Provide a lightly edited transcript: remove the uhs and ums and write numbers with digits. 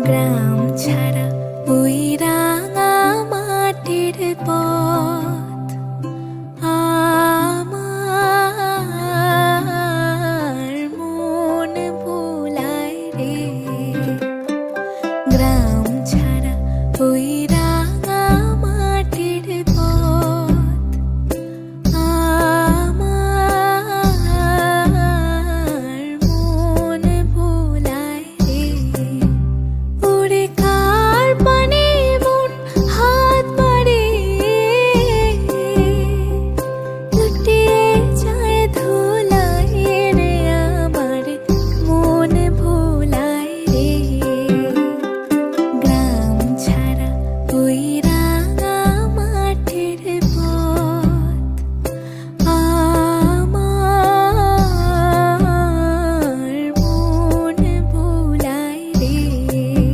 গ্রাম ছাড়া ওই রাঙা মাটির পথ আমার মন ভুলায় রে। গ্রাম